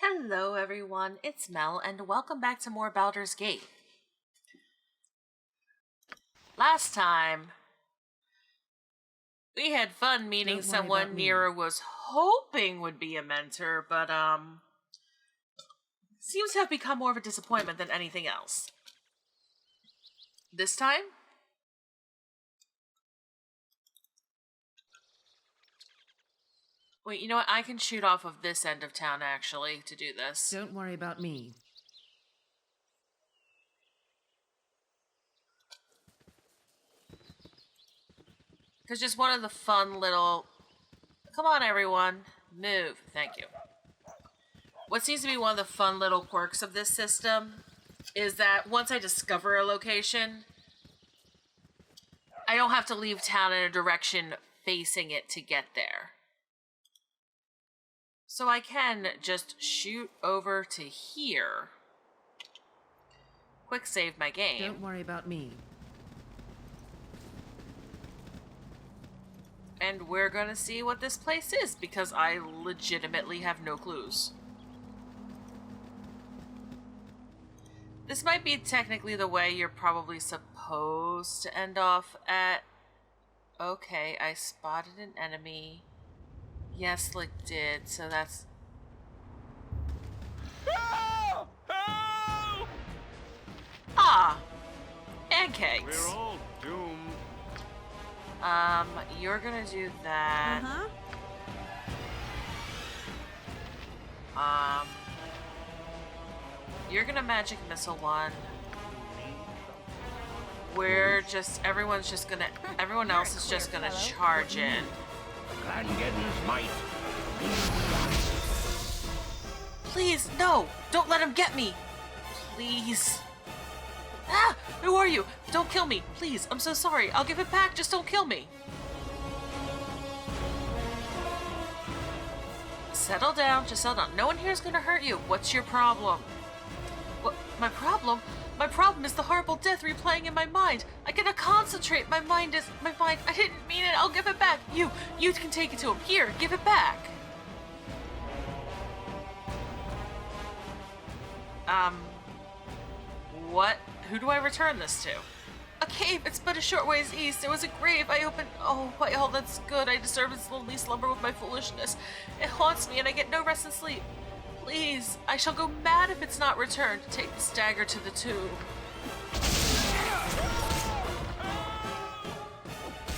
Hello everyone, it's Mel, and welcome back to more Baldur's Gate. Last time, we had fun meeting someone Nira was hoping would be a mentor, but seems to have become more of a disappointment than anything else. This time? Wait, you know what? I can shoot off of this end of town, actually, to do this. Don't worry about me. Because just one of the fun little... Come on, everyone. Move. Thank you. What seems to be one of the fun little quirks of this system is that once I discover a location, I don't have to leave town in a direction facing it to get there. So I can just shoot over to here. Quick save my game. Don't worry about me. And we're gonna see what this place is, because I legitimately have no clues. This might be technically the way you're probably supposed to end off at... Okay, I spotted an enemy. Yes, Slick did, so that's... Help! Help! Ah! Pancakes! We're all doomed. You're gonna do that. You're gonna magic missile one. Everyone else is just gonna charge in. Glengetten's might. Please, no! Don't let him get me! Please. Ah! Who are you? Don't kill me! Please, I'm so sorry. I'll give it back, just don't kill me. Settle down, just settle down. No one here is gonna hurt you. What's your problem? What? My problem? My problem is the horrible death replaying in my mind. I cannot concentrate. My mind. I didn't mean it. I'll give it back. You can take it to him. Here, give it back. What? Who do I return this to? A cave. It's but a short ways east. There was a grave. I opened. Oh, by all that's good. I deserve its lonely slumber with my foolishness. It haunts me, and I get no rest and sleep. Please, I shall go mad if it's not returned. Take this dagger to the tomb.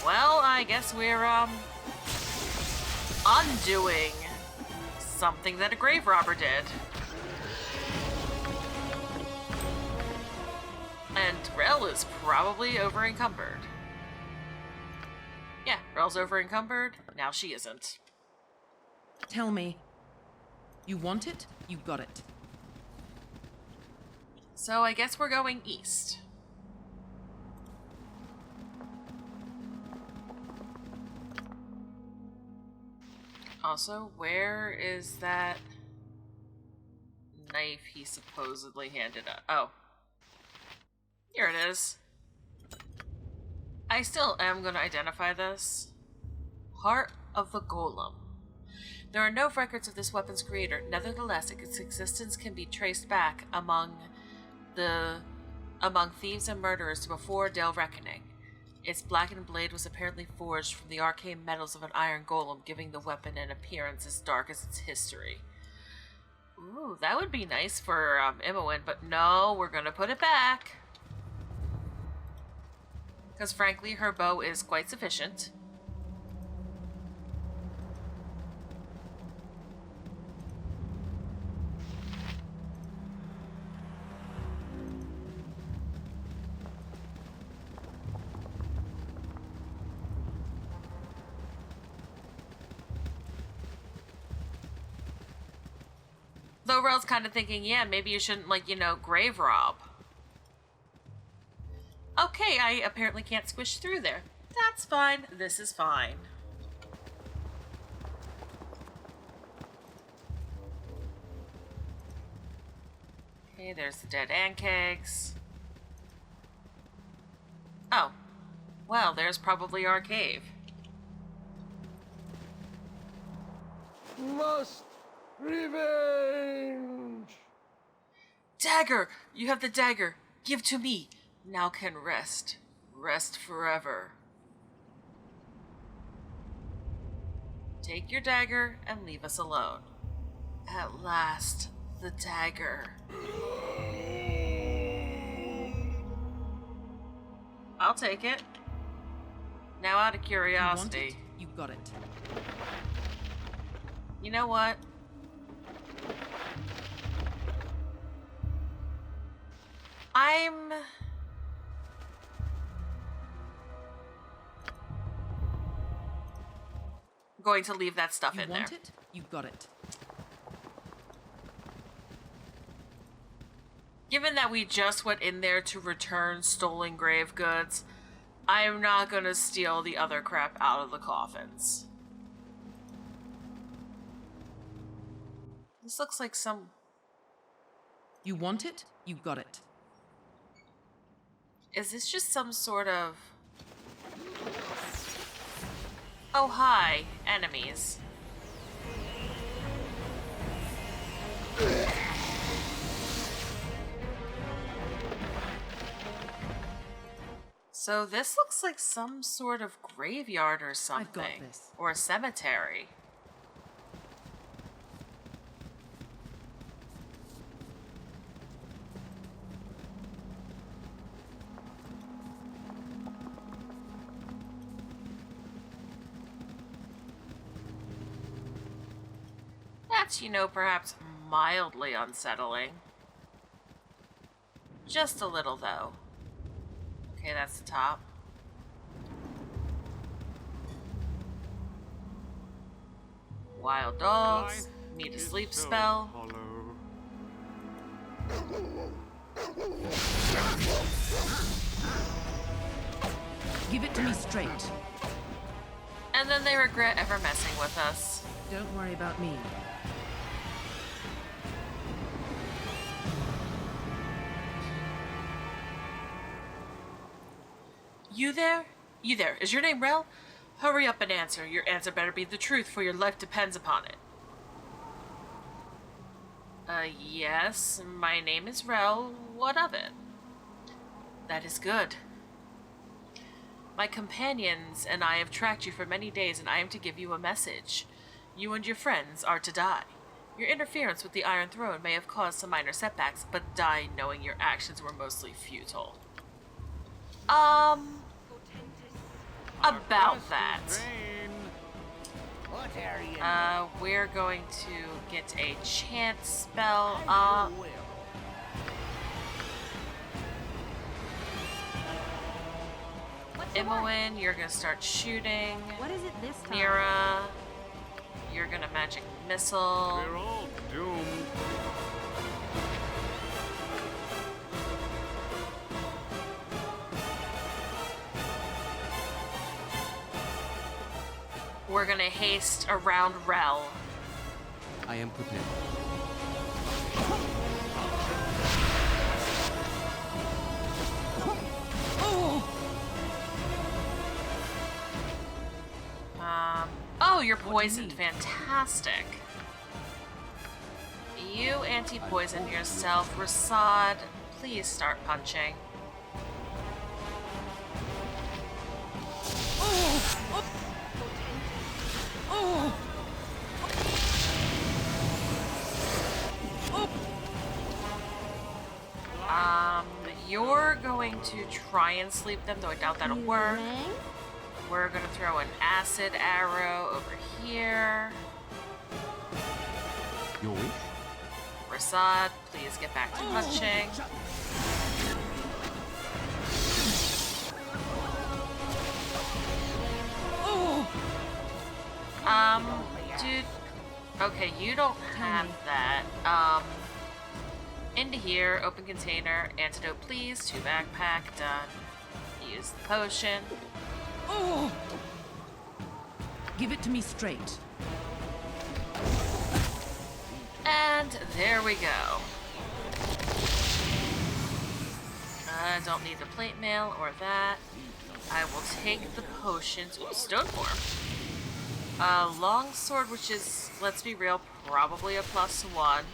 Well, I guess we're, undoing something that a grave robber did. And Rel is probably over-encumbered. Yeah, Rel's over-encumbered. Now she isn't. Tell me. You want it? You got it. So I guess we're going east. Also, where is that knife he supposedly handed up? Oh. Here it is. I still am going to identify this. Heart of the Golem. There are no records of this weapon's creator. Nevertheless, its existence can be traced back among thieves and murderers to before Del Reckoning. Its blackened blade was apparently forged from the arcane metals of an iron golem, giving the weapon an appearance as dark as its history. Ooh, that would be nice for Imoen, but no, we're gonna put it back. Because frankly, her bow is quite sufficient. Though Rel's kind of thinking, yeah, maybe you shouldn't, grave rob. Okay, I apparently can't squish through there. That's fine. This is fine. Okay, there's the dead Ankegs. Oh. Well, there's probably our cave. Must revenge! Dagger! You have the dagger. Give to me. Now can rest. Rest forever. Take your dagger and leave us alone. At last, the dagger. I'll take it. Now out of curiosity. You want it? You got it. You know what? I'm going to leave that stuff in there. You want it? You got it. Given that we just went in there to return stolen grave goods, I am not going to steal the other crap out of the coffins. This looks like some... You want it? You got it. Is this just some sort of... Oh, hi, enemies. So this looks like some sort of graveyard or something. I've got this. Or a cemetery. That's, you know, perhaps mildly unsettling. Just a little, though. Okay, that's the top. Wild dogs. Need a sleep spell. Give it to me straight. And then they regret ever messing with us. Don't worry about me. You there? You there. Is your name Rel? Hurry up and answer. Your answer better be the truth, for your life depends upon it. Yes, my name is Rel. What of it? That is good. My companions and I have tracked you for many days, and I am to give you a message. You and your friends are to die. Your interference with the Iron Throne may have caused some minor setbacks, but die knowing your actions were mostly futile. About that. We're going to get a chant spell up. Imoen, you're gonna start shooting. What is it this time? Mira, you're gonna magic missile. We're all doomed. We're gonna haste around Rel. I am prepared. Oh, you're poisoned. Fantastic. You anti-poison yourself. Rasad, please start punching. You're going to try and sleep them, though I doubt that'll work. We're gonna throw an acid arrow over here. Your wish? Rasad, please get back to punching. Dude. Okay, you don't have that. Into here, open container, antidote please, 2 backpack, done. Use the potion. Give it to me straight. And there we go. I don't need the plate mail or that. I will take the potions. Ooh, stone form. Longsword, which is, let's be real, probably a +1.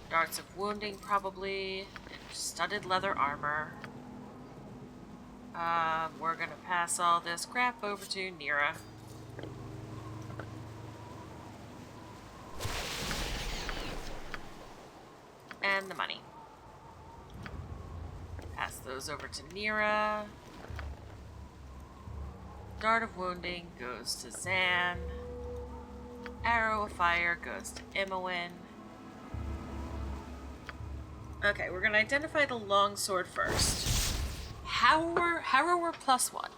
Darts of wounding, probably. And studded leather armor. We're gonna pass all this crap over to Nira. And the money. Pass those over to Nira. Dart of wounding goes to Zan. Arrow of fire goes to Imoen. Okay, we're gonna identify the longsword first. Harrower +1.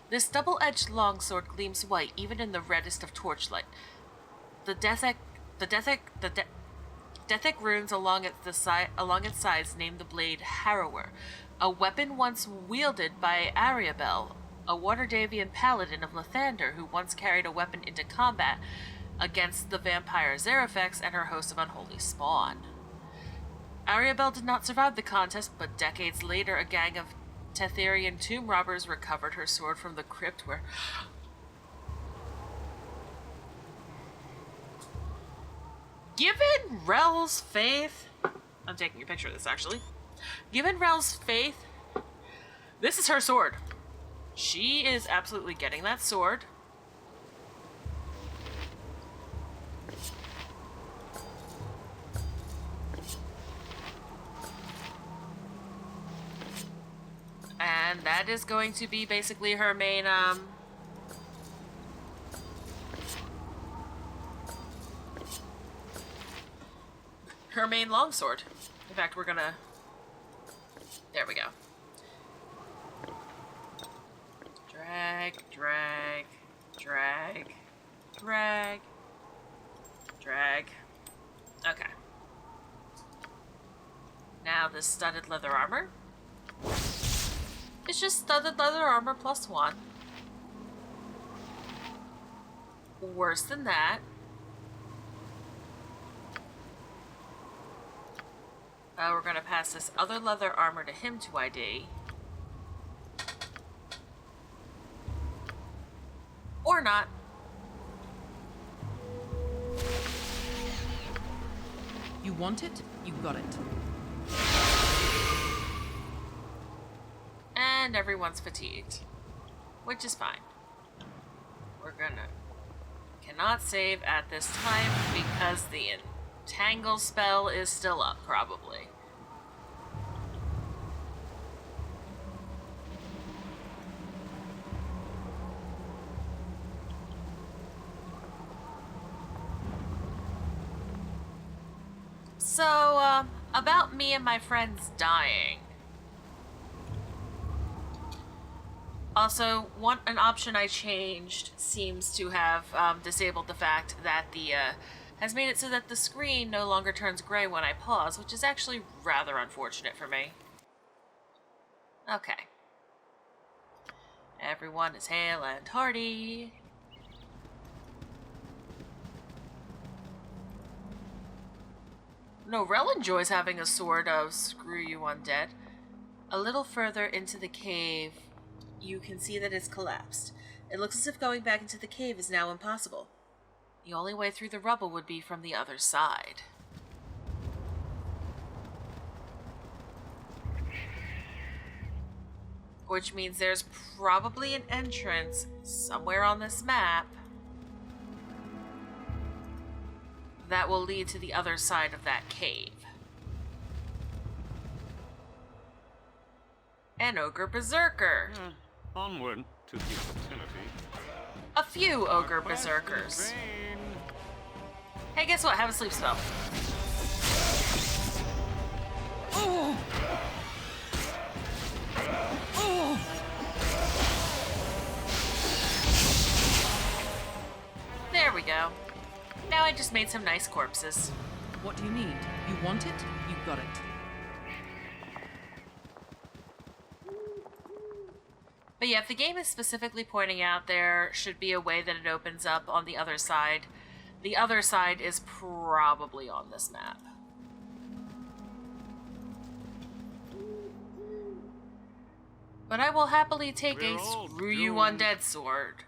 This double-edged longsword gleams white even in the reddest of torchlight. The Dethic runes along its sides name the blade Harrower, a weapon once wielded by Ariabel, a Waterdavian paladin of Lathander who once carried a weapon into combat against the vampire Zarefex and her host of unholy spawn. Ariabel did not survive the contest, but decades later a gang of Tetherian tomb robbers recovered her sword from the crypt where... Given Rel's faith... I'm taking a picture of this, actually. Given Rel's faith, this is her sword. She is absolutely getting that sword. And that is going to be basically her main, her main longsword. In fact, we're gonna... There we go. Drag, drag, drag, drag, drag. Okay. Now this studded leather armor. It's just studded leather armor +1. Worse than that. We're gonna pass this other leather armor to him to ID. Or not. You want it? You got it. And everyone's fatigued. Which is fine. We're gonna... Cannot save at this time because the Entangle spell is still up, probably. So, about me and my friends dying. Also, an option I changed seems to have disabled the fact that has made it so that the screen no longer turns gray when I pause, which is actually rather unfortunate for me. Okay. Everyone is hale and hearty. No, Rel enjoys having a sword of screw you undead. A little further into the cave, you can see that it's collapsed. It looks as if going back into the cave is now impossible. The only way through the rubble would be from the other side. Which means there's probably an entrance somewhere on this map that will lead to the other side of that cave. An ogre berserker. Onward to the utility. A few ogre berserkers. Hey, guess what? Have a sleep spell. Oh! Oh! There we go. Now I just made some nice corpses. What do you need? You want it? You got it. But yeah, if the game is specifically pointing out there should be a way that it opens up on the other side is probably on this map. But I will happily take a screw you undead sword.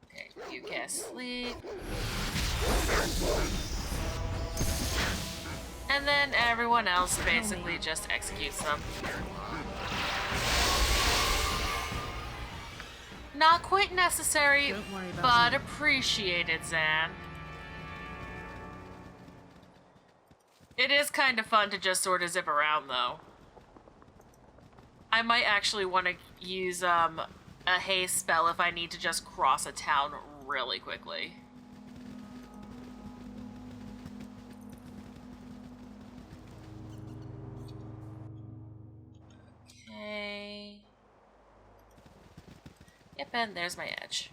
Okay, you cast sleep. And then everyone else basically just executes them. Not quite necessary, Don't worry about but me. appreciated, Zan. It is kind of fun to just sort of zip around, though. I might actually want to use a haste spell if I need to just cross a town really quickly. Okay. Yep, and there's my edge.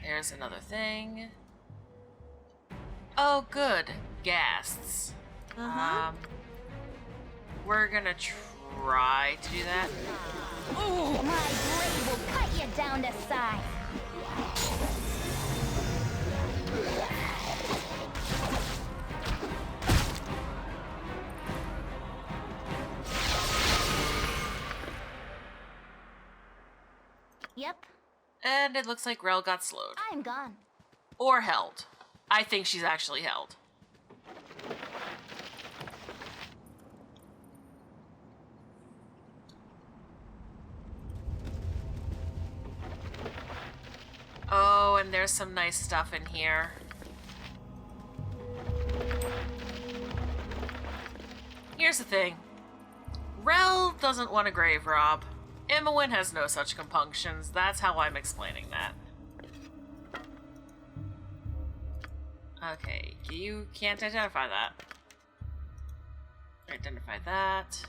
There's another thing. Oh, good. Ghasts. We're gonna try to do that. My blade will cut you down to size. Yep, And it looks like Rel got slowed. I'm gone. Or held. I think she's actually held. Oh, and there's some nice stuff in here. Here's the thing. Rel doesn't want a grave rob. Imowen has no such compunctions. That's how I'm explaining that. Okay, you can't identify that. Identify that.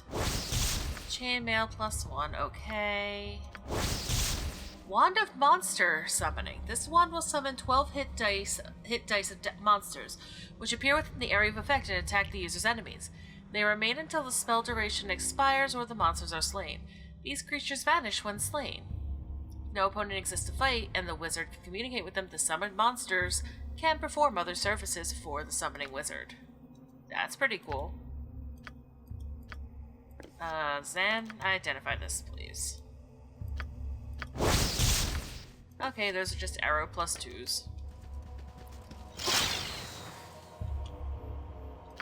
Chainmail +1, okay. Wand of Monster Summoning. This wand will summon 12 hit dice of monsters, which appear within the area of effect and attack the user's enemies. They remain until the spell duration expires or the monsters are slain. These creatures vanish when slain. No opponent exists to fight, and the wizard can communicate with them. The summoned monsters can perform other services for the summoning wizard. That's pretty cool. Zan, identify this, please. Okay, those are just arrow +2s.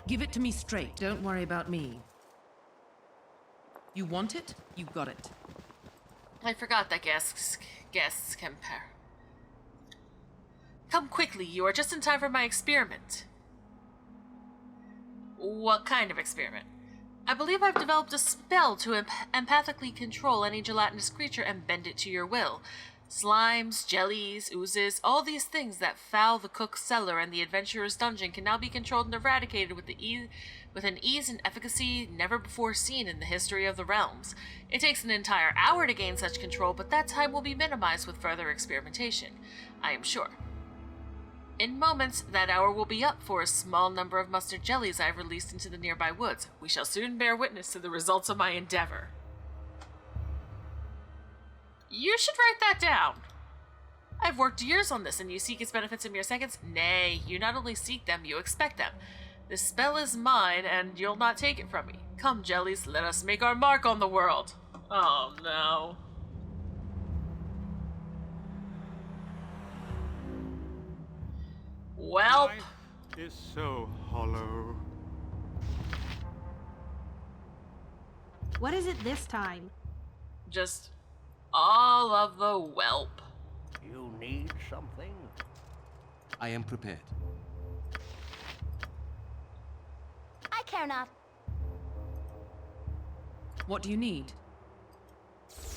Give it to me straight. Don't worry about me. You want it? You got it. I forgot that guests can Come quickly, you are just in time for my experiment. What kind of experiment? I believe I've developed a spell to empathically control any gelatinous creature and bend it to your will. Slimes, jellies, oozes, all these things that foul the cook's cellar and the adventurer's dungeon can now be controlled and eradicated with an ease and efficacy never before seen in the history of the realms. It takes an entire hour to gain such control, but that time will be minimized with further experimentation, I am sure. In moments, that hour will be up for a small number of mustard jellies I have released into the nearby woods. We shall soon bear witness to the results of my endeavor. You should write that down. I've worked years on this, and you seek its benefits in mere seconds? Nay, you not only seek them, you expect them. This spell is mine, and you'll not take it from me. Come, jellies, let us make our mark on the world. Oh, no. Welp. Life is so hollow. What is it this time? Just all of the whelp. You need something? I am prepared. I care not. What do you need?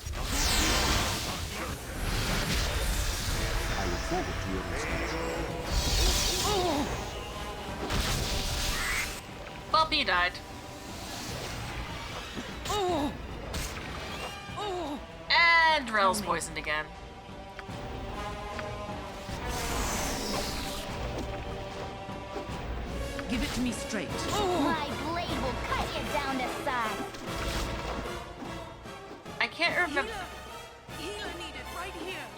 I look forward to your response. Well, he died. And Rel's poisoned again. Give it to me straight. My blade will cut you down to size. I can't remember.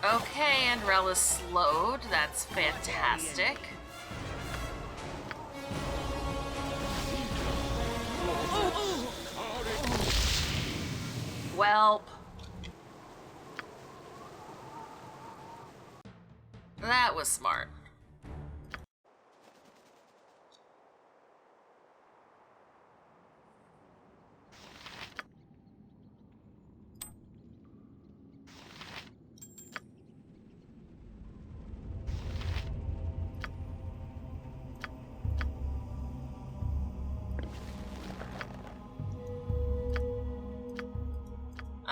Okay, and Rel is slowed. That's fantastic. Welp. That was smart.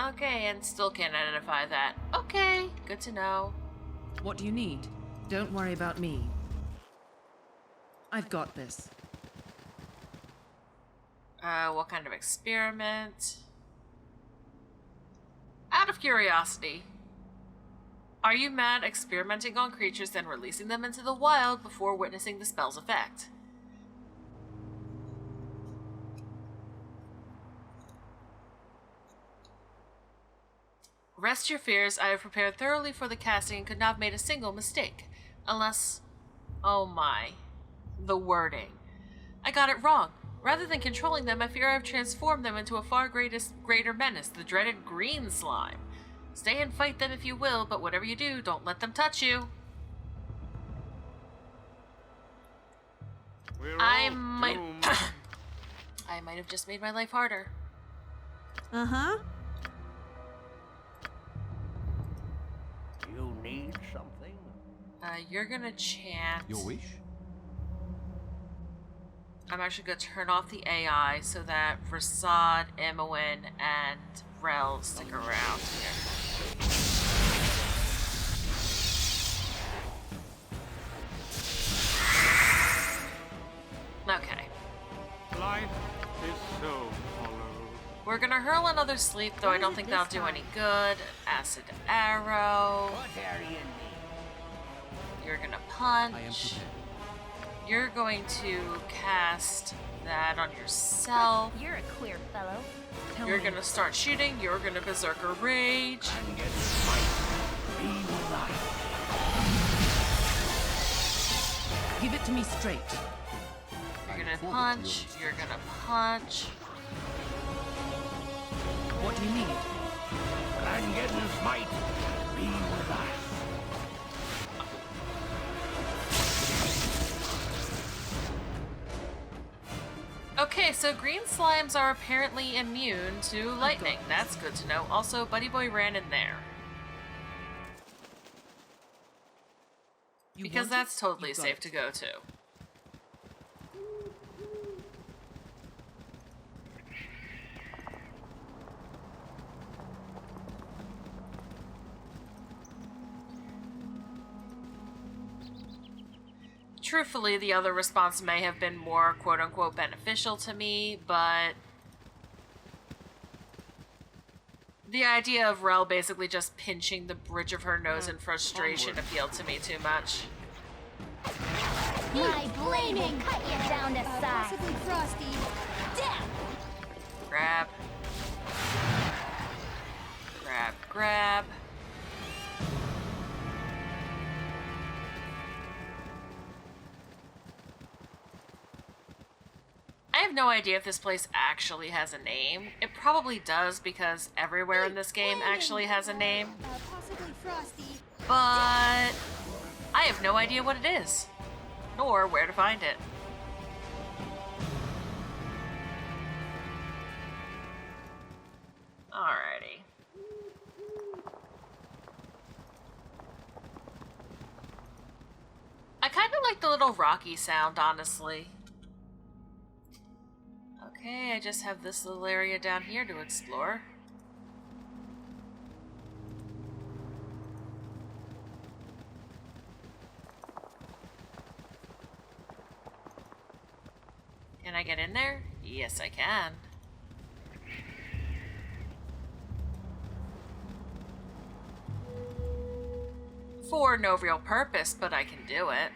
Okay, and still can't identify that. Okay, good to know. What do you need? Don't worry about me. I've got this. What kind of experiment? Out of curiosity, are you mad experimenting on creatures then releasing them into the wild before witnessing the spell's effect? Rest your fears, I have prepared thoroughly for the casting and could not have made a single mistake. Unless... oh my. The wording. I got it wrong. Rather than controlling them, I fear I have transformed them into a far greater menace, the dreaded green slime. Stay and fight them if you will, but whatever you do, don't let them touch you. I might... I might have just made my life harder. Uh-huh. You need something? You're gonna chant... Your wish? I'm actually gonna turn off the AI so that Rasad, Imoen, and Rel stick around here. Okay. Life is so hollow. We're gonna hurl another sleep, though I don't think that'll do any good. Acid arrow. What are you need? You're gonna I am punch. prepared. You're going to cast that on yourself. You're a queer fellow. Tell You're me. gonna start shooting. You're gonna Berserker Rage. And get might be life. Give it to me straight. You're I gonna look forward to punch. your You're gonna punch. What do you need? And get might be life. Okay, so green slimes are apparently immune to lightning. That's good to know. Also, Buddy Boy ran in there. You Because want that's it? totally You've got safe it. to go to. Truthfully, the other response may have been more quote-unquote beneficial to me, but the idea of Rel basically just pinching the bridge of her nose in frustration appealed to me too much. My blade will cut you down to size. Possibly Frosty. Death! Grab. Grab, grab. I have no idea if this place actually has a name. It probably does because everywhere in this game actually has a name. Possibly Frosty. But I have no idea what it is, nor where to find it. Alrighty. I kind of like the little rocky sound, honestly. Okay, I just have this little area down here to explore. Can I get in there? Yes, I can. For no real purpose, but I can do it.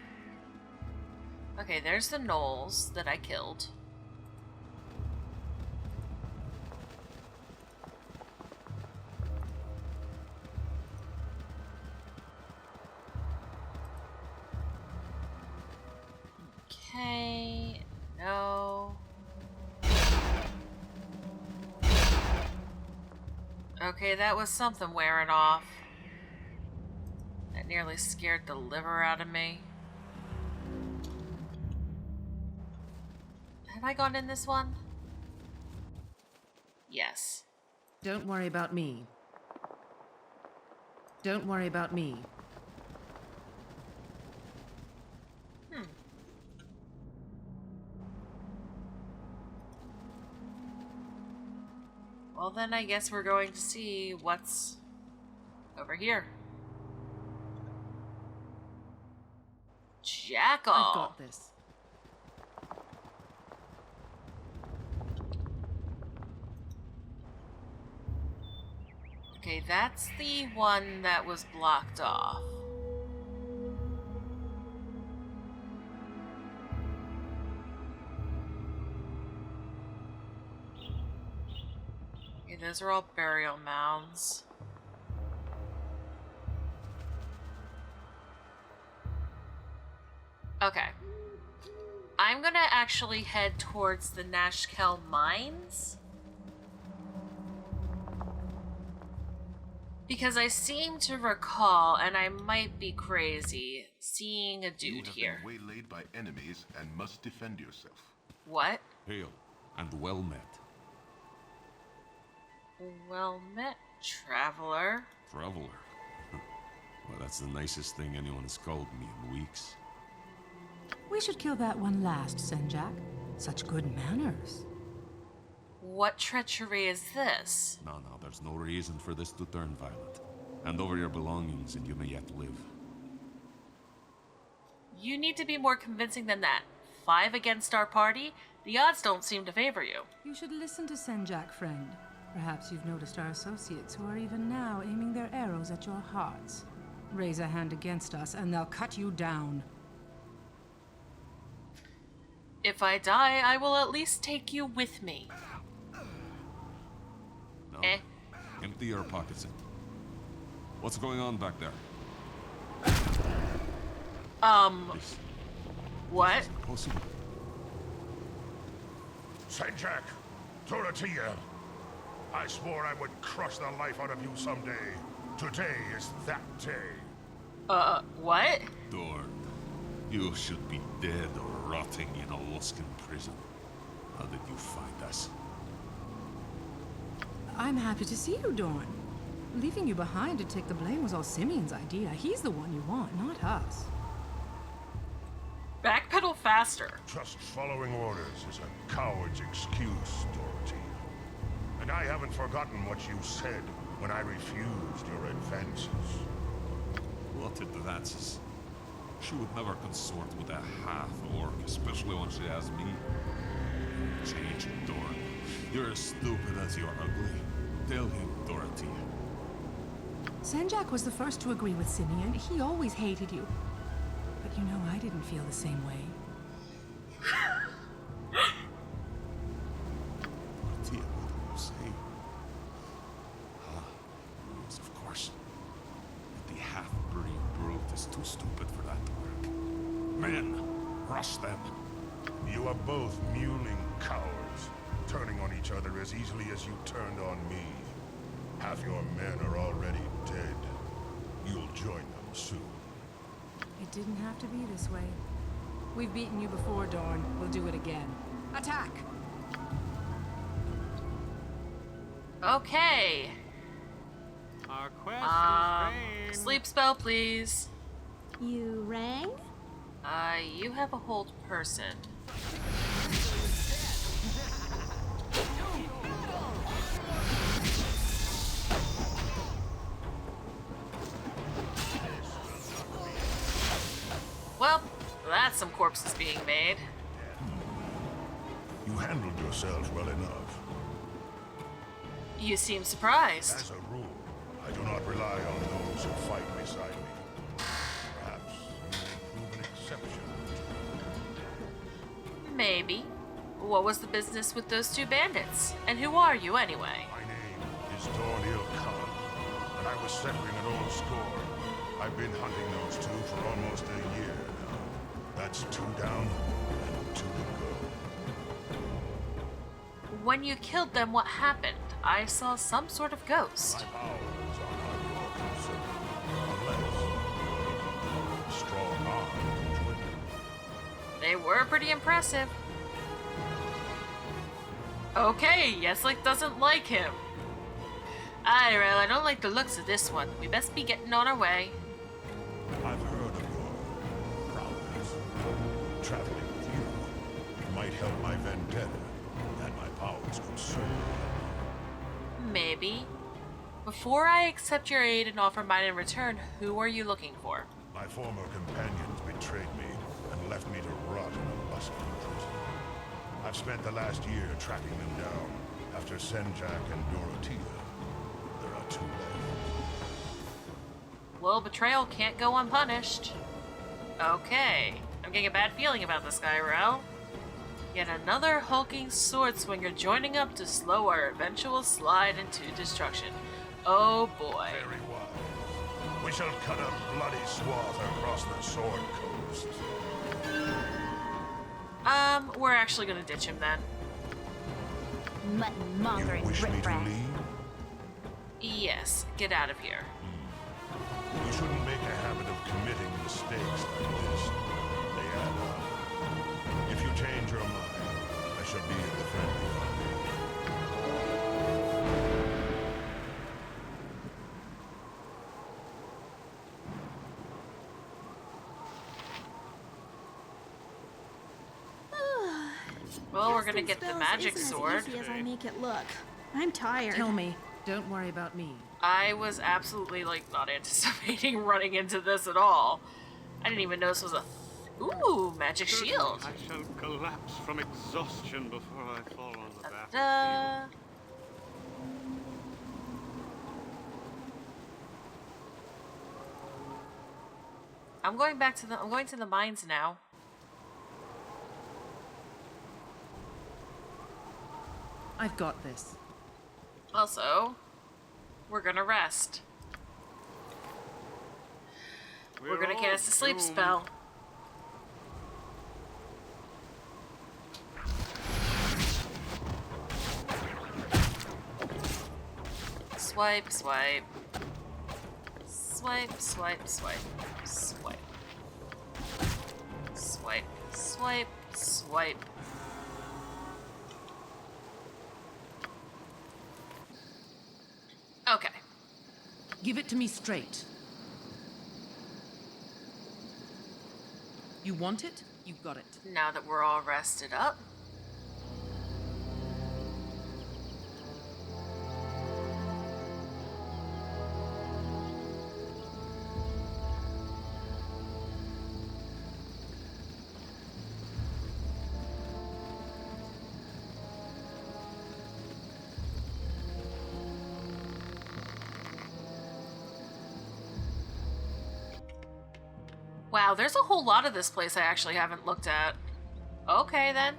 Okay, there's the gnolls that I killed. Okay, no. Okay, that was something wearing off. nearly scared the liver out of me. Have I gone in this one? Yes. Don't worry about me. Don't worry about me. Well, then I guess we're going to see what's over here. Jackal! I've got this. Okay, that's the one that was blocked off. Okay, those are all burial mounds. Okay. I'm gonna actually head towards the Nashkel mines. Because I seem to recall, and I might be crazy, seeing a dude here. You have been waylaid by enemies and must defend yourself. What? Hail, and well met. Well met, traveler. Traveler? Well, that's the nicest thing anyone has called me in weeks. We should kill that one last, Senjak. Such good manners. What treachery is this? No, there's no reason for this to turn violent. Hand over your belongings and you may yet live. You need to be more convincing than that. 5 against our party? The odds don't seem to favor you. You should listen to Senjak, friend. Perhaps you've noticed our associates who are even now aiming their arrows at your hearts. Raise a hand against us and they'll cut you down. If I die, I will at least take you with me. No. Eh? Empty your pockets. What's going on back there? This What? is impossible. Senjak, Dorothea, I swore I would crush the life out of you someday. Today is that day. What? Dorn, you should be dead or rotting in a Luskan prison. How did you find us? I'm happy to see you, Dorn. Leaving you behind to take the blame was all Simeon's idea. He's the one you want, not us. Backpedal faster. Just following orders is a coward's excuse, Dorothea. And I haven't forgotten what you said when I refused your advances. What advances? She would never consort with a half-orc, especially when she has me. Change it, Dorn. You're as stupid as you're ugly. Tell him, Dorothea. Senjak was the first to agree with Simeon. He always hated you. But you know, I didn't feel the same way. Dorothea, what do you say? Ah, yes, of course. But the half-breed brute is too stupid for that to work. Men, rush them. You are both mewling cowards, turning on each other as easily as you turned on me. Half your men are already dead. You'll join them soon. It didn't have to be this way. We've beaten you before, Dorn. We'll do it again. Attack! Okay. Our quest is vain. Sleep spell, please. You rang? You have a hold person. Well, that's some corpses being made. You handled yourselves well enough. You seem surprised. As a rule, I do not rely on those who fight beside me. Perhaps you may prove an exception. Maybe. What was the business with those 2 bandits? And who are you, anyway? My name is Dornil Khan, and I was settling an old score. I've been hunting those 2 for almost a year now. That's 2 down and 2 to go. When you killed them, what happened? I saw some sort of ghost. My power is on our consent, unless They were pretty impressive. Okay, Yeslik doesn't like him. Aye, well, I don't like the looks of this one. We best be getting on our way. I've heard of your prowess. Traveling with you might help my vendetta, and my powers could serve. Maybe. Before I accept your aid and offer mine in return, who are you looking for? My former companions betrayed me and left me to rot in a musty prison. I've spent the last year tracking them down. After Senjak and Dorothea, there are 2 left. Well, betrayal can't go unpunished. Okay. I'm getting a bad feeling about this guy, Rel. Yet another hulking sword swinger joining up to slow our eventual slide into destruction. Oh boy. Very wise. We shall cut a bloody swath across the Sword Coast. We're actually gonna ditch him then. Mutton mongering You wish me to riffraff. leave? Yes, get out of here. You shouldn't make a habit of committing mistakes like this. They add up. If you change your mind, I shall be in the friendly army. Well, we're gonna get the magic isn't sword. as easy as I make it look. I'm tired. Tell me. Don't worry about me. I was absolutely, like, not anticipating running into this at all. I didn't even know this was a... Ooh, magic shield. I shall collapse from exhaustion before I fall on the battlefield. I'm going to the mines now. I've got this. Also, we're gonna rest. We're gonna all cast a sleep doomed. spell. Swipe, swipe. Swipe, swipe, swipe. Swipe. Swipe, swipe, swipe. Okay. Give it to me straight. You want it? You got it. Now that we're all rested up. Wow, there's a whole lot of this place I actually haven't looked at. Okay, then.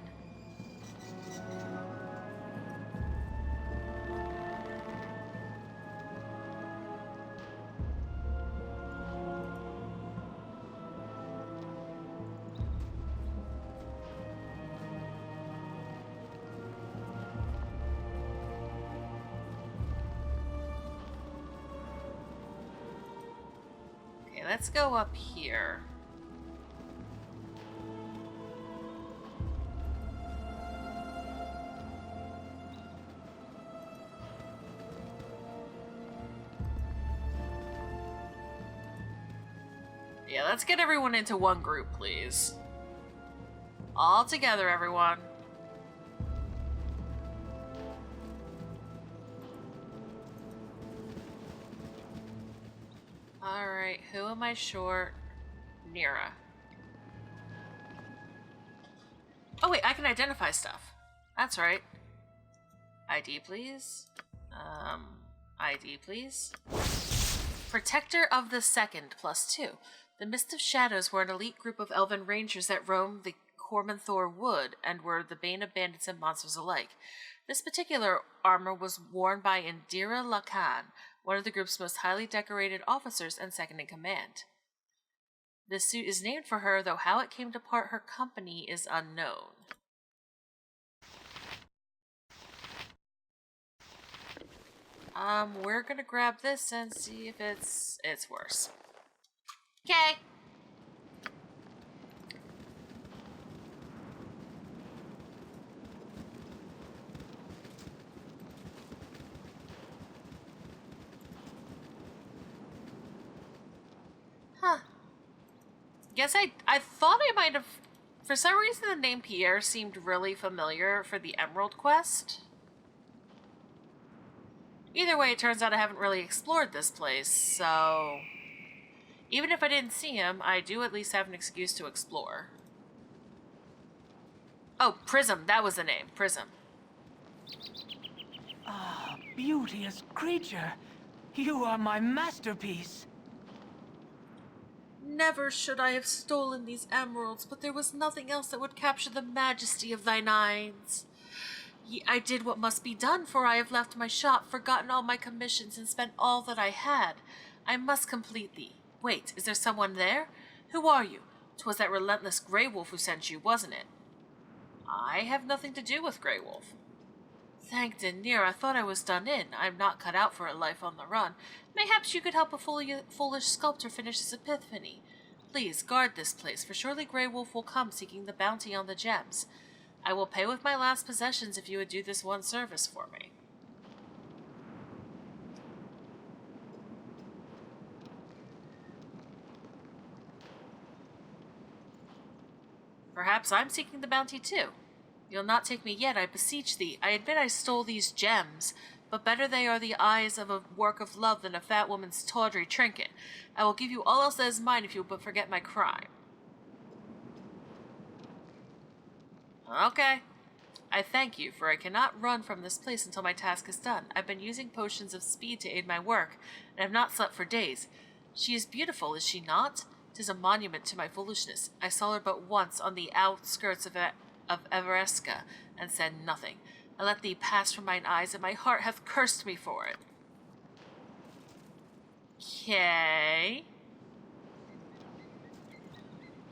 Okay, let's go up here. Yeah, let's get everyone into one group, please. All together, everyone. Alright, who am I short? Nira. Oh wait, I can identify stuff. That's right. ID, please. ID, please. Protector of the Second, +2. The Mist of Shadows were an elite group of elven rangers that roamed the Cormanthor Wood and were the bane of bandits and monsters alike. This particular armor was worn by Indira Lakan, one of the group's most highly decorated officers and second in command. This suit is named for her, though how it came to part her company is unknown. We're gonna grab this and see if it's worse. Okay. Huh. Guess I thought I might have... For some reason, the name Pierre seemed really familiar for the Emerald quest. Either way, it turns out I haven't really explored this place, so... Even if I didn't see him, I do at least have an excuse to explore. Oh, Prism. That was the name. Prism. Ah, beauteous creature. You are my masterpiece. Never should I have stolen these emeralds, but there was nothing else that would capture the majesty of thine eyes. I did what must be done, for I have left my shop, forgotten all my commissions, and spent all that I had. I must complete thee. Wait, is there someone there? Who are you? 'Twas that relentless Grey Wolf who sent you, wasn't it? I have nothing to do with Grey Wolf. Thank Denier, I thought I was done in. I'm not cut out for a life on the run. Mayhaps you could help a foolish sculptor finish his epiphany. Please, guard this place, for surely Grey Wolf will come seeking the bounty on the gems. I will pay with my last possessions if you would do this one service for me. Perhaps I'm seeking the bounty too. You'll not take me yet, I beseech thee. I admit I stole these gems, but better they are the eyes of a work of love than a fat woman's tawdry trinket. I will give you all else that is mine if you will but forget my crime. Okay. I thank you, for I cannot run from this place until my task is done. I've been using potions of speed to aid my work, and have not slept for days. She is beautiful, is she not? 'Tis a monument to my foolishness. I saw her but once on the outskirts of Everesca, and said nothing. I let thee pass from mine eyes, and my heart hath cursed me for it. Okay.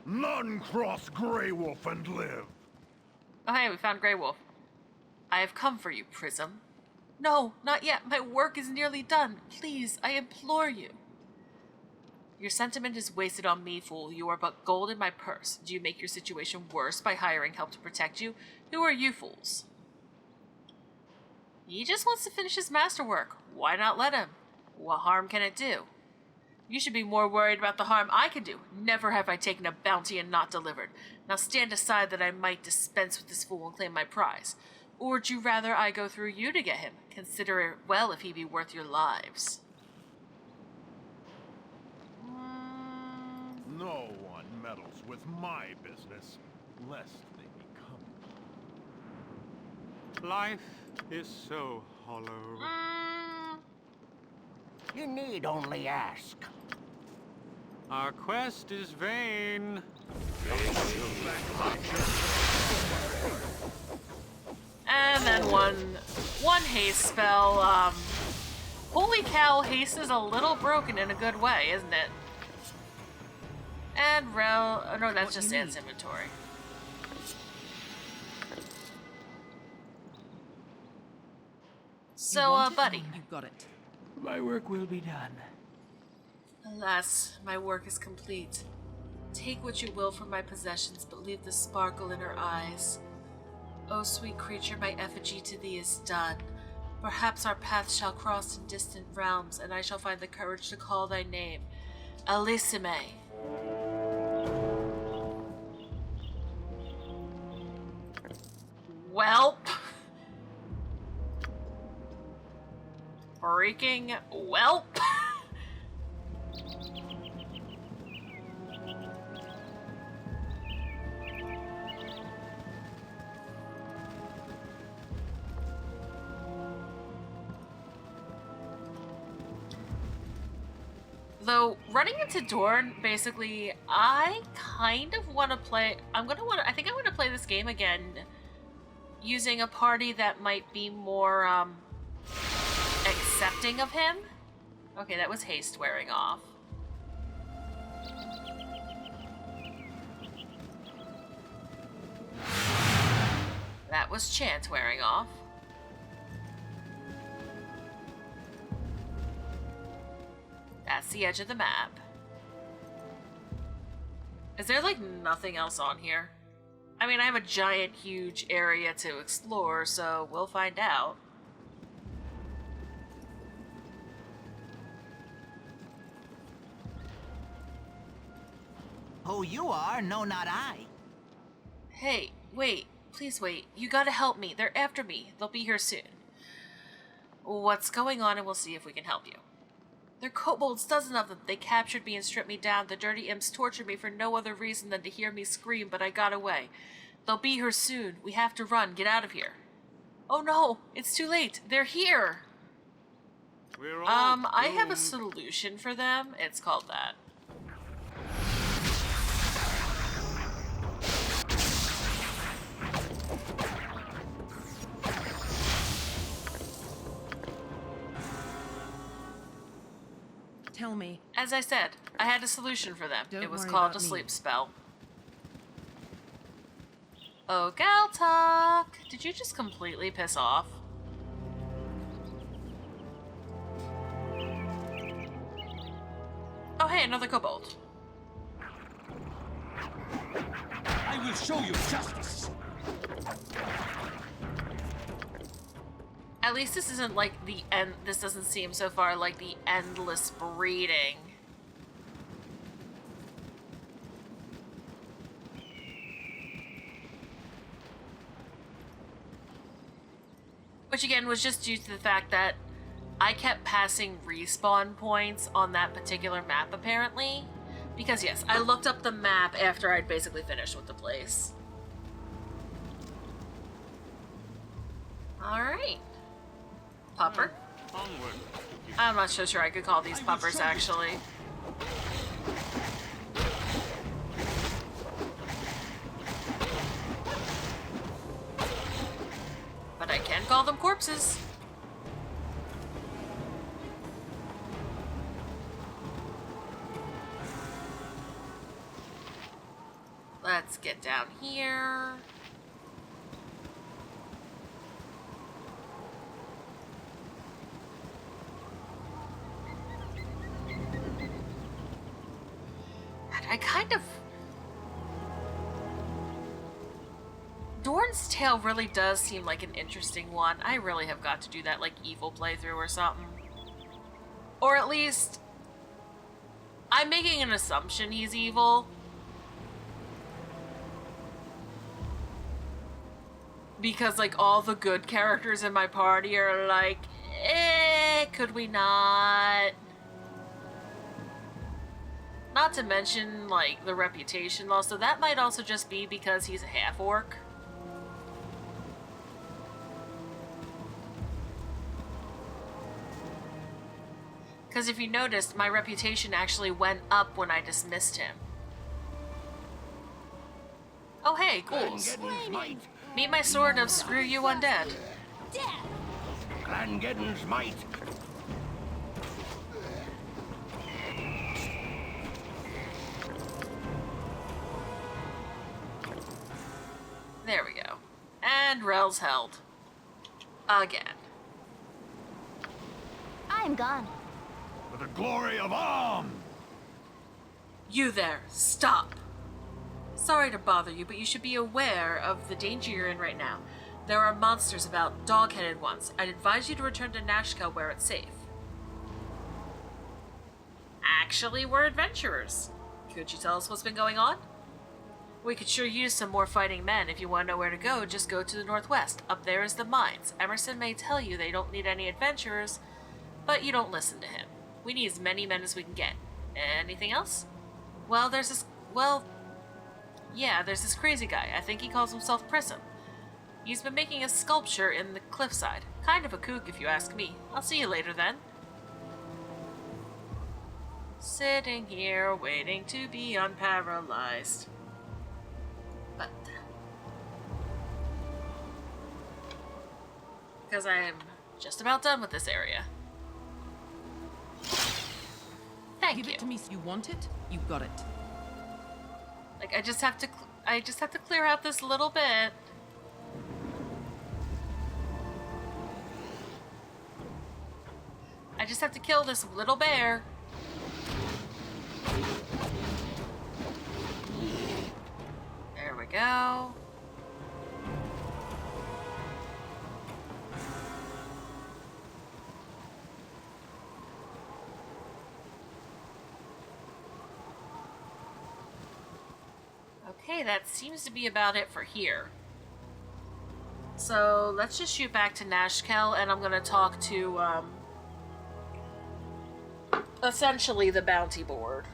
None cross Grey Wolf and live. Oh hey, we found Grey Wolf. I have come for you, Prism. No, not yet. My work is nearly done. Please, I implore you. Your sentiment is wasted on me, fool. You are but gold in my purse. Do you make your situation worse by hiring help to protect you? Who are you fools? He just wants to finish his masterwork. Why not let him? What harm can it do? You should be more worried about the harm I can do. Never have I taken a bounty and not delivered. Now stand aside that I might dispense with this fool and claim my prize. Or would you rather I go through you to get him? Consider it well if he be worth your lives. No one meddles with my business, lest they become. Life is so hollow. You need only ask. Our quest is vain. And then one haste spell. Holy cow, haste is a little broken in a good way, isn't it? And oh no, that's just Ant's inventory. So, buddy. You got it. My work will be done. Alas, my work is complete. Take what you will from my possessions, but leave the sparkle in her eyes. O sweet creature, my effigy to thee is done. Perhaps our paths shall cross in distant realms, and I shall find the courage to call thy name. Elissime. Welp. Freaking welp. Though, running into Dorn, basically, I kind of want to play... I think I want to play this game again using a party that might be more, accepting of him. Okay, that was haste wearing off. That was chant wearing off. That's the edge of the map. Is there, like, nothing else on here? I mean, I have a giant, huge area to explore, so we'll find out. Who you are, no, not I. Hey, wait. Please wait. You gotta help me. They're after me. They'll be here soon. What's going on, and we'll see if we can help you. They're kobolds, dozen of them. They captured me and stripped me down. The dirty imps tortured me for no other reason than to hear me scream, but I got away. They'll be here soon. We have to run. Get out of here. Oh no, it's too late. They're here. We're all I have a doomed. solution for them. It's called that. Tell me. As I said, I had a solution for them. Don't It was worry called about a me. sleep spell. Oh, gal talk. Did you just completely piss off? Oh, hey, another kobold. I will show you justice. At least this isn't like the end. This doesn't seem so far like the endless breeding. Which again was just due to the fact that I kept passing respawn points on that particular map apparently. Because yes, I looked up the map after I'd basically finished with the place. Alright. Pupper? Onward. I'm not so sure I could call these puppers actually. But I can call them corpses. Let's get down here. And I kind of... Dorn's Tale really does seem like an interesting one. I really have got to do that, like, evil playthrough or something. Or at least... I'm making an assumption he's evil. Because, like, all the good characters in my party are like, could we not? Not to mention, like, the reputation loss, so that might also just be because he's a half-orc. Because if you noticed, my reputation actually went up when I dismissed him. Oh hey, ghouls. Meet my sword of screw you undead. Glangeddon's might. There we go. And Rel's held. Again. I'm gone. For the glory of Arm! You there, stop. Sorry to bother you, but you should be aware of the danger you're in right now. There are monsters about, dog-headed ones. I'd advise you to return to Nashka where it's safe. Actually, we're adventurers. Could you tell us what's been going on? We could sure use some more fighting men. If you want to know where to go, just go to the northwest. Up there is the mines. Emerson may tell you they don't need any adventurers, but you don't listen to him. We need as many men as we can get. Anything else? Well, there's this crazy guy. I think he calls himself Prism. He's been making a sculpture in the cliffside. Kind of a kook if you ask me. I'll see you later then. Sitting here waiting to be unparalyzed. But... because I am just about done with this area. Thank you. Give it to me. You want it? You got it. Like, I just have to clear out this little bit. I just have to kill this little bear. There we go. Okay, that seems to be about it for here. So let's just shoot back to Nashkel, and I'm gonna talk to, essentially the bounty board.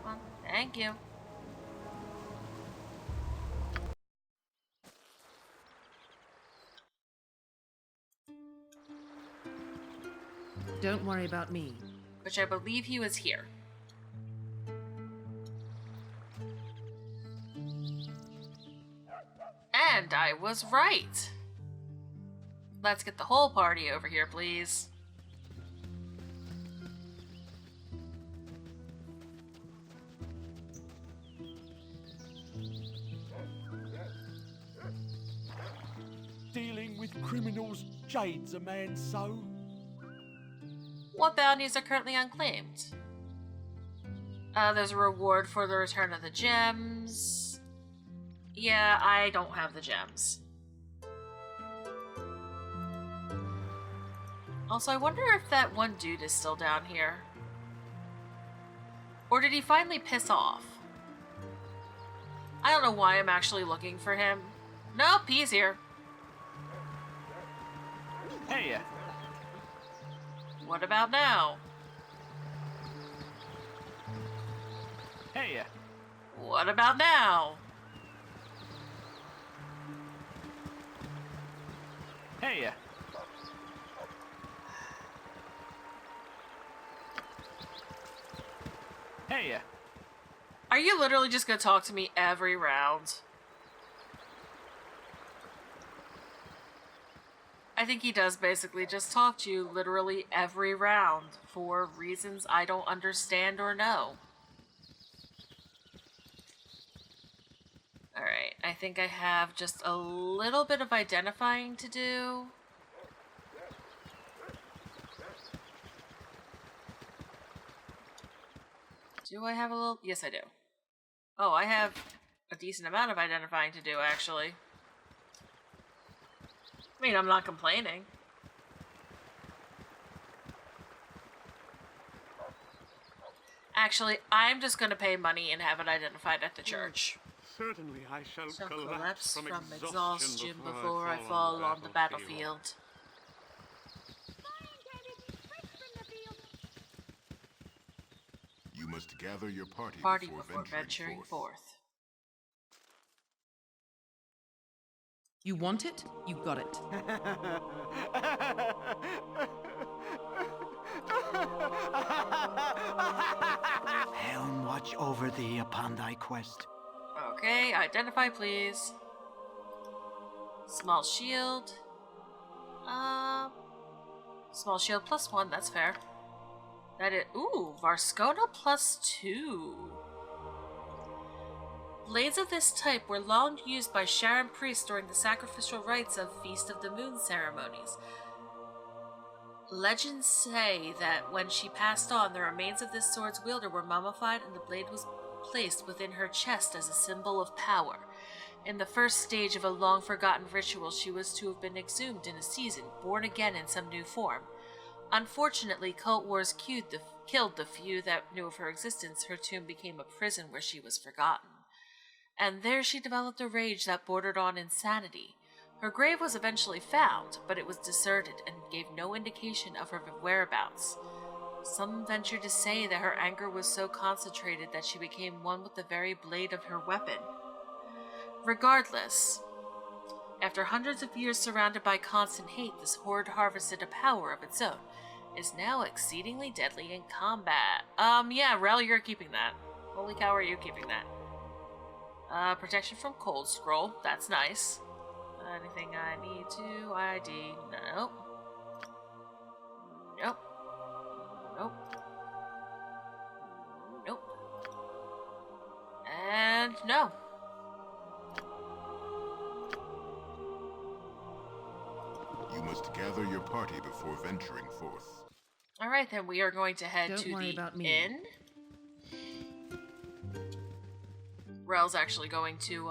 Well, thank you. Don't worry about me. Which I believe he was here. And I was right. Let's get the whole party over here, please. Dealing with criminals jades a man so. What bounties are currently unclaimed? There's a reward for the return of the gems. Yeah, I don't have the gems. Also, I wonder if that one dude is still down here. Or did he finally piss off? I don't know why I'm actually looking for him. Nope, he's here. Hey, What about now? hey, What about now? hey, hey. Are you literally just gonna talk to me every round? I think he does basically just talk to you literally every round for reasons I don't understand or know. Alright, I think I have just a little bit of identifying to do. Do I have a little? Yes, I do. Oh, I have a decent amount of identifying to do, actually. I mean, I'm not complaining. Actually, I'm just going to pay money and have it identified at the church. Certainly I shall Collapse from exhaustion before I fall on the battlefield. You must gather your party, Before venturing forth. You want it? You got it. Helm watch over thee upon thy quest. Okay, identify please. Small shield. Small shield +1, that's fair. That is, ooh, Varscona +2. Blades of this type were long used by Sharon priests during the sacrificial rites of Feast of the Moon ceremonies. Legends say that when she passed on, the remains of this sword's wielder were mummified and the blade was placed within her chest as a symbol of power. In the first stage of a long-forgotten ritual, she was to have been exhumed in a season, born again in some new form. Unfortunately, cult wars killed the few that knew of her existence. Her tomb became a prison where she was forgotten. And there she developed a rage that bordered on insanity. Her grave was eventually found, but it was deserted and gave no indication of her whereabouts. Some ventured to say that her anger was so concentrated that she became one with the very blade of her weapon. Regardless, after hundreds of years surrounded by constant hate, this horde harvested a power of its own. Is now exceedingly deadly in combat. Yeah, Rel, you're keeping that. Holy cow, are you keeping that? Protection from cold scroll. That's nice. Anything I need to ID? Nope. Nope. Nope. Nope. And no. You must gather your party before venturing forth. Alright, then we are going to head to the inn. Rel's actually going to,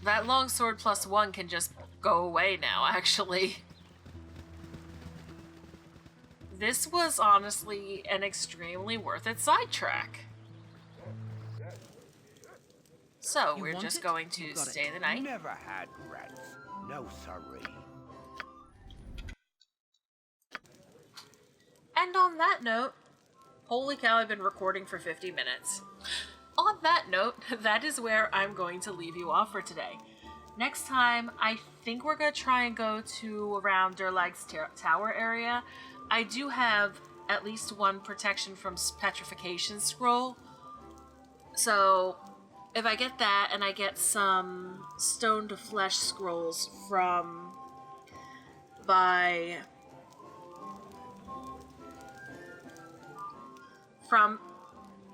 that longsword +1 can just go away now, actually. This was honestly an extremely worth it sidetrack. So, You we're want just it? going to You got it. stay the night. Never had rats. No sorry. And on that note, holy cow, I've been recording for 50 minutes. On that note, that is where I'm going to leave you off for today. Next time, I think we're going to try and go to around Durlag's tower area. I do have at least one protection from petrification scroll. So, if I get that and I get some stone to flesh scrolls from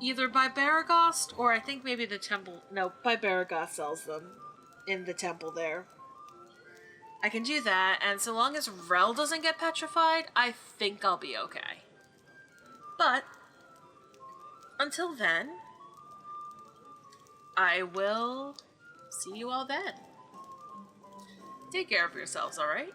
either by Baragost or I think maybe the temple. No, by Baragost sells them in the temple there. I can do that, and so long as Rel doesn't get petrified, I think I'll be okay. But until then, I will see you all then. Take care of yourselves, alright?